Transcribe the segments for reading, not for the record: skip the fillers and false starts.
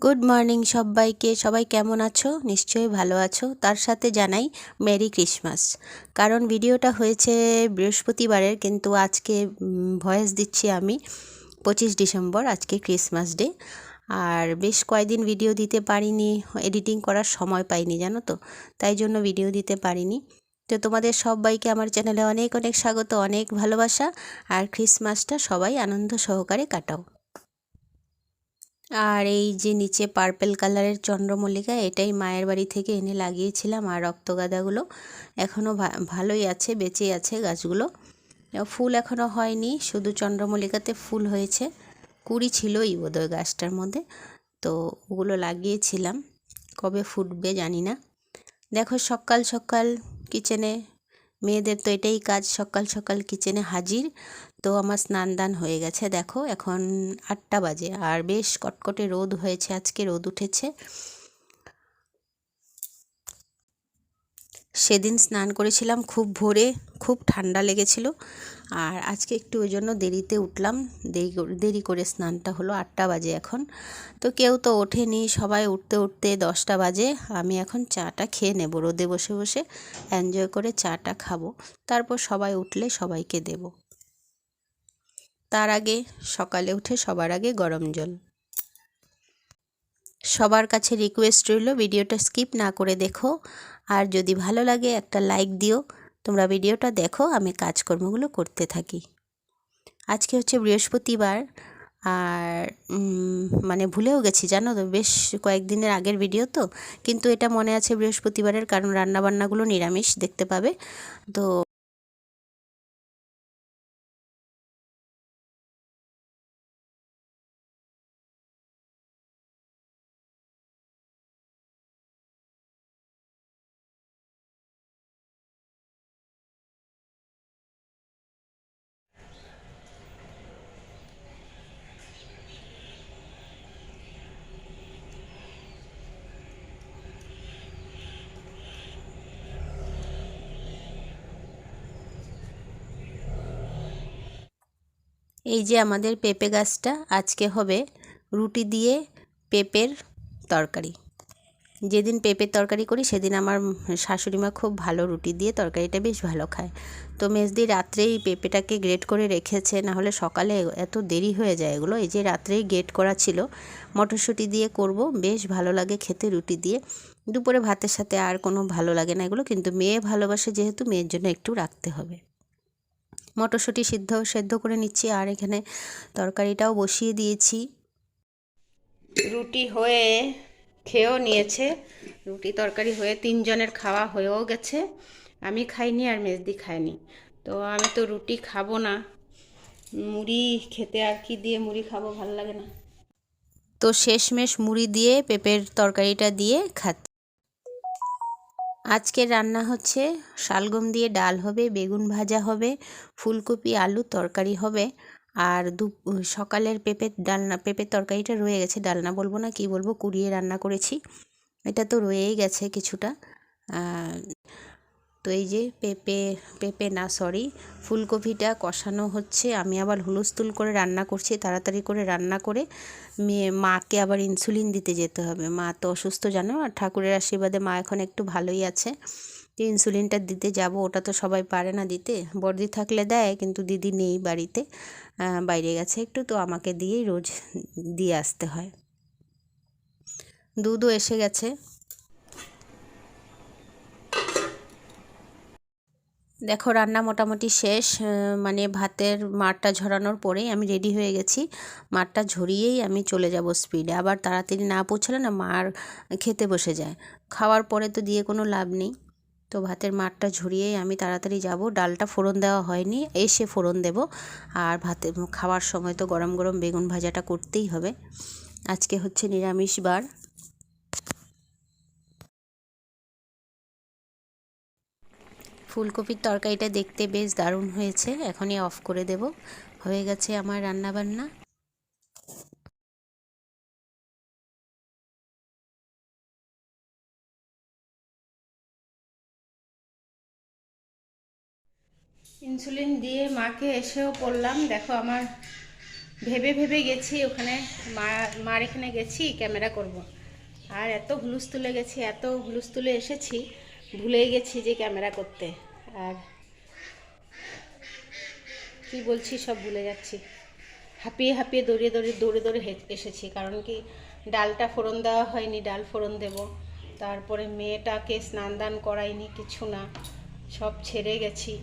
Good morning সবাইকে। সবাই কেমন আছো? নিশ্চয়ই ভালো আছো। তার সাথে জানাই মেরি ক্রিসমাস। কারণ ভিডিওটা হয়েছে বৃহস্পতিবারের, কিন্তু আজকে ভয়েস দিচ্ছি আমি 25 ডিসেম্বর, আজকে ক্রিসমাস ডে। আর বেশ কয়েকদিন ভিডিও দিতে পারিনি, এডিটিং করার সময় পাইনি জানো তো, তাই জন্য ভিডিও দিতে পারিনি। তো তোমাদের সবাইকে আমার চ্যানেলে অনেক অনেক স্বাগত, অনেক ভালোবাসা। আর ক্রিসমাসটা সবাই আনন্দ সহকারে কাটাও। আর এই যে নিচে পার্পেল কালারের চন্দ্রমল্লিকা, এটাই মায়ের বাড়ি থেকে এনে লাগিয়েছিলাম। আর রক্তগাঁদাগুলো এখনও ভালোই আছে, বেঁচে আছে গাছগুলো। ফুল এখনও হয়নি, শুধু চন্দ্রমল্লিকাতে ফুল হয়েছে। কুড়ি ছিলই বোধহয় গাছটার মধ্যে, তো ওগুলো লাগিয়েছিলাম। কবে ফুটবে জানি না। দেখো সকাল সকাল কিচেনে, মেয়েদের তো এটাই কাজ, সকাল সকাল কিচেনে হাজির। তো আমার স্নান দান হয়ে গেছে। দেখো এখন 8টা বাজে, আর বেশ কটকটে রোদ হয়েছে, আজকে রোদ উঠেছে। সেদিন স্নান করেছিলাম খুব ভোরে, খুব ঠান্ডা লেগেছিল। আর আজকে একটু ওই জন্য দেরিতে উঠলাম, দেরি করে স্নানটা হলো। 8টা বাজে এখন। তো কেউ তো ওঠেনি, সবাই উঠতে উঠতে 10টা বাজে। আমি এখন চাটা খেয়ে নেব, রোদে বসে বসে এনজয় করে চাটা খাবো। তারপর সবাই উঠলে সবাইকে দেব। তার আগে সকালে উঠে সবার আগে গরম জল। সবার কাছে রিকোয়েস্ট রইল, ভিডিওটা স্কিপ না করে দেখো। আর যদি ভালো লাগে একটা লাইক দিও। তোমরা ভিডিওটা দেখো, আমি কাজকর্মগুলো করতে থাকি। আজকে হচ্ছে বৃহস্পতিবার। আর মানে ভুলেও গেছি জানো তো, বেশ কয়েকদিনের আগের ভিডিও তো, কিন্তু এটা মনে আছে বৃহস্পতিবারের, কারণ রান্নাবান্নাগুলো নিরামিষ দেখতে পাবে। তো এই যে আমাদের পেঁপে গাছটা, আজকে হবে রুটি দিয়ে পেঁপের তরকারি। যেদিন পেঁপের তরকারি করি সেদিন আমার শাশুড়ি মা খুব ভালো রুটি দিয়ে তরকারিটা বেশ ভালো খায়। তো মেজদি রাত্রেই পেঁপেটাকে গ্রেট করে রেখেছে, না হলে সকালে এত দেরি হয়ে যায় এগুলো। এই যে রাত্রেই গ্রেট করা ছিল, মটরশুঁটি দিয়ে করব, বেশ ভালো লাগে খেতে রুটি দিয়ে। দুপুরে ভাতের সাথে আর কোনো ভালো লাগে না এগুলো, কিন্তু মেয়ে ভালোবাসে যেহেতু, মেয়ের জন্য একটু রাখতে হবে। মটরশুঁটি সেদ্ধ করে নিচ্ছি, আর এখানে তরকারিটাও বসিয়ে দিয়েছি। রুটি হয়ে খেয়েও নিয়েছে, রুটি তরকারি হয়ে 3জনের খাওয়া হয়েও গেছে। আমি খাইনি আর মেজদি খায়নি। তো আমি তো রুটি খাবো না, মুড়ি খেতে, আর কি দিয়ে মুড়ি খাবো, ভালো লাগে না। তো শেষমেশ মুড়ি দিয়ে পেঁপের তরকারিটা দিয়ে খাচ্ছি। আজকের রান্না হচ্ছে শালগম দিয়ে ডাল হবে, বেগুন ভাজা হবে, ফুলকপি আলু তরকারি হবে। আর সকালের পেঁপের তরকারিটা রয়ে গেছে, ডালনা বলবো না কি বলবো, কুড়িয়ে রান্না করেছি, এটা তো রয়েই গেছে কিছুটা। তো এই যে পেঁপে না সরি, ফুলকপিটা কষানো হচ্ছে। আমি আবার হুলস্থুল করে রান্না করছি, তাড়াতাড়ি করে রান্না করে মাকে আবার ইনসুলিন দিতে যেতে হবে। মা তো অসুস্থ জানো, আর ঠাকুরের আশীর্বাদে মা এখন একটু ভালোই আছে। তো ইনসুলিনটা দিতে যাব, ওটা তো সবাই পারে না দিতে। বর্দি থাকলে দেয়, কিন্তু দিদি নেই বাড়িতে, বাইরে গেছে একটু, তো আমাকে দিয়েই রোজ দিয়ে আসতে হয়। দুধও এসে গেছে। দেখো রান্না মোটামুটি শেষ, মানে ভাতের মাড়টা ঝরানোর পরেই আমি রেডি হয়ে গেছি। মাড়টা ঝরিয়েই আমি চলে যাব স্পিডে, আবার তাড়াতাড়ি না পৌঁছালে না মার খেতে বসে যায়, খাওয়ার পরে তো দিয়ে কোনো লাভ নেই। তো ভাতের মাড়টা ঝরিয়েই আমি তাড়াতাড়ি যাব। ডালটা ফোড়ন দেওয়া হয়নি, এসে ফোড়ন দেব। আর ভাতে খাওয়ার সময় তো গরম গরম বেগুন ভাজাটা করতেই হবে। আজকে হচ্ছে নিরামিষ বার। ফুলকপির তরকারিটা দেখতে বেশ দারুণ হয়েছে, এখনই অফ করে দেব। হয়ে গেছে আমার রান্নাবান্না। ইনসুলিন দিয়ে মাকে এসেও পড়লাম। দেখো আমার ভেবে ভেবে গেছি ওখানে মার এখানে গেছি ক্যামেরা করব। আর এত হুলস্থুলে গেছি, এত হুলস্থুলে এসেছি, ভুলেই গেছি যে ক্যামেরা করতে। আর কি বলছি সব ভুলে যাচ্ছি। হাঁপিয়ে হাঁপিয়ে দৌড়ে দৌড়ে এসেছি, কারণ কি ডালটা ফোড়ন দেওয়া হয়নি, ডাল ফোড়ন দেব। তারপরে মেয়েটাকে স্নান দান করাইনি, কিছু না, সব ছেড়ে গেছি।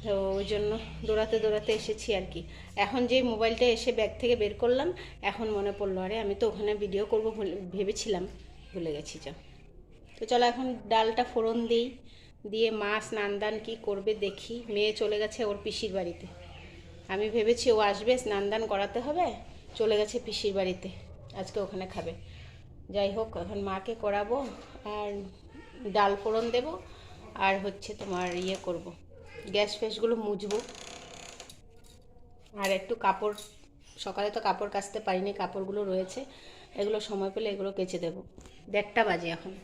তো ওই জন্য দৌড়াতে দৌড়াতে এসেছি আর কি। এখন যে মোবাইলটা এসে ব্যাগ থেকে বের করলাম, এখন মনে পড়লো আরে আমি তো ওখানে ভিডিও করবো ভেবেছিলাম, ভুলে গেছি। তো চলো এখন ডালটা ফোড়ন দিই, দিয়ে মা স্নান দান কী করবে দেখি। মেয়ে চলে গেছে ওর পিসির বাড়িতে, আমি ভেবেছি ও আসবে স্নান দান করাতে হবে, চলে গেছে পিসির বাড়িতে, আজকে ওখানে খাবে। যাই হোক, এখন মাকে করাবো আর ডাল ফোড়ন দেব, আর হচ্ছে তোমার ইয়ে করব, গ্যাস ফ্যাসগুলো মুছবো। আর একটু কাপড়, সকালে তো কাপড় কাচতে পারিনি, কাপড়গুলো রয়েছে, এগুলো সময় পেলে এগুলো কেচে দেবো। 1:30 বাজে এখন।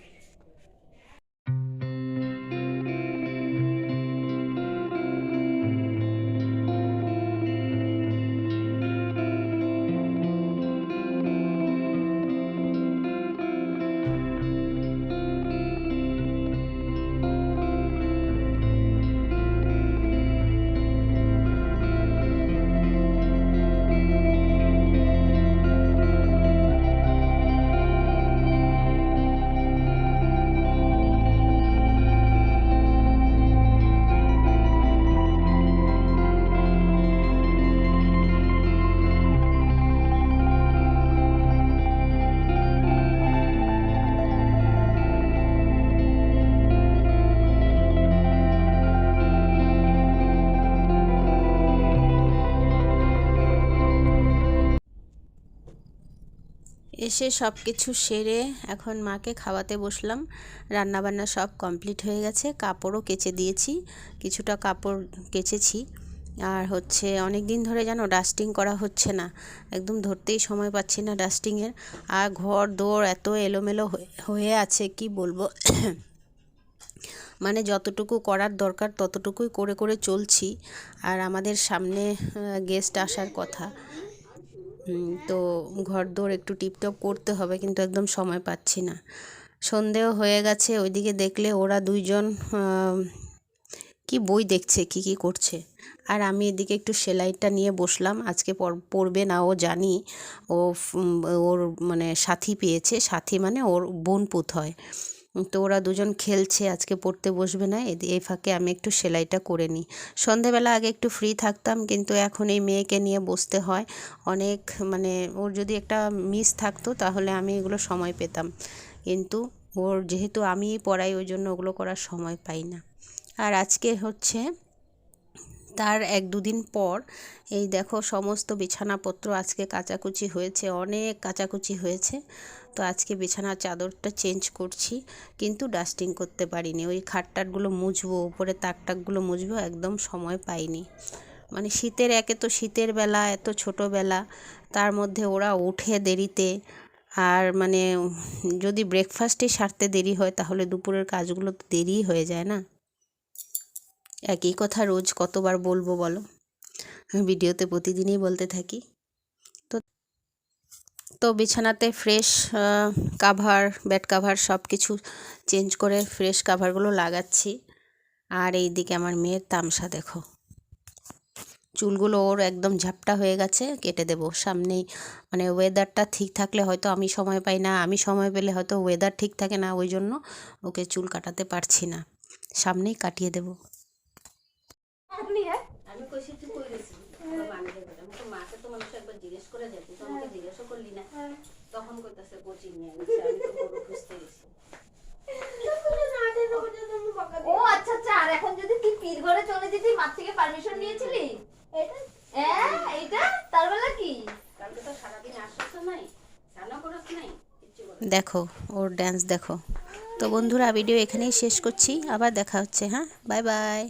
এসে সব কিছু সেরে এখন মাকে খাওয়াতে বসলাম। রান্নাবান্না সব কমপ্লিট হয়ে গেছে, কাপড়ও কেচে দিয়েছি, কিছুটা কাপড় কেচেছি। আর হচ্ছে অনেক দিন ধরে যেন ডাস্টিং করা হচ্ছে না, একদম ধরতেই সময় পাচ্ছি না ডাস্টিংয়ের। আর ঘর দোর এত এলোমেলো হয়ে আছে কি বলবো। মানে যতটুকু করার দরকার ততটুকুই করে করে চলছি। আর আমাদের সামনে গেস্ট আসার কথা, তো ঘরদোর একটু টিপটপ করতে হবে, কিন্তু একদম সময় পাচ্ছি না। সন্ধেও হয়ে গেছে, ওইদিকে দেখলে ওরা দুইজন কি বই দেখছে, কি করছে। আর আমি এদিকে একটু সেলাইটা নিয়ে বসলাম। আজকে পড়বে না ও, জানি। ও ওর মানে সাথী পেয়েছে, সাথী মানে ওর বোন পুত হয়। তো ওরা দুজন খেলছে, আজকে পড়তে বসবে না। এই ফাঁকে আমি একটু সেলাইটা করে নিই। সন্ধেবেলা আগে একটু ফ্রি থাকতাম, কিন্তু এখন এই মেয়েকে নিয়ে বসতে হয় অনেক। মানে ওর যদি একটা মিস থাকতো তাহলে আমি এগুলো সময় পেতাম, কিন্তু ওর যেহেতু আমিই পড়াই, ওই জন্য ওগুলো করার সময় পাই না। আর আজকে হচ্ছে তার 1-2 দিন পর এই দেখো সমস্ত বিছানাপত্র আজকে কাচাকুচি হয়েছে, অনেক কাচাকুচি হয়েছে। তো আজকে বিছানার চাদরটা চেঞ্জ করছি, কিন্তু ডাস্টিং করতে পারিনি। ওই খাটটাটগুলো মুছবো, উপরে তাকটাকগুলো মুছবো, একদম সময় পাইনি। মানে শীতের, একে তো শীতের বেলা, এত ছোটোবেলা, তার মধ্যে ওরা ওঠে দেরিতে। আর মানে যদি ব্রেকফাস্টে সারতে দেরি হয় তাহলে দুপুরের কাজগুলো তো দেরিই হয়ে যায় না। একই কথা রোজ কতবার বলবো বলো, ভিডিওতে প্রতিদিনই বলতে থাকি। তো তো বিছানাতে ফ্রেশ কাভার, বেড কাভার সব কিছু চেঞ্জ করে ফ্রেশ কাভারগুলো লাগাচ্ছি। আর এই দিকে আমার মেয়ের তামসা দেখো, চুলগুলো ওর একদম ঝাপটা হয়ে গেছে, কেটে দেবো সামনেই। মানে ওয়েদারটা ঠিক থাকলে হয়তো আমি সময় পাই না, আমি সময় পেলে হয়তো ওয়েদার ঠিক থাকে না, ওই জন্য ওকে চুল কাটাতে পারছি না, সামনেই কাটিয়ে দেবো। আমি কইছি তুই কই গেছিস, বান্ধবীর কথা আমি তো মাকে তো মানুষ একবার জিজ্ঞেস করে যেত, তো আমাকে জিজ্ঞাসা করলি না, তখন কইতাছে কোচিং নিয়ে গেছে, আমি তো বড় খুঁজতে গেছি। ও আচ্ছা আচ্ছা, আর এখন যদি তুই পীর ঘরে চলে যেতি, মার থেকে পারমিশন নিয়েছিলি? হ্যাঁ এইটা তার বেলা কি? কালকে তো সারাদিন আসছ নাই, স্নানও করছ নাই, দেখো ওর ড্যান্স দেখো। তো বন্ধুরা, ভিডিও এখানেই শেষ করছি, আবার দেখা হচ্ছে। হ্যাঁ, বাই বাই।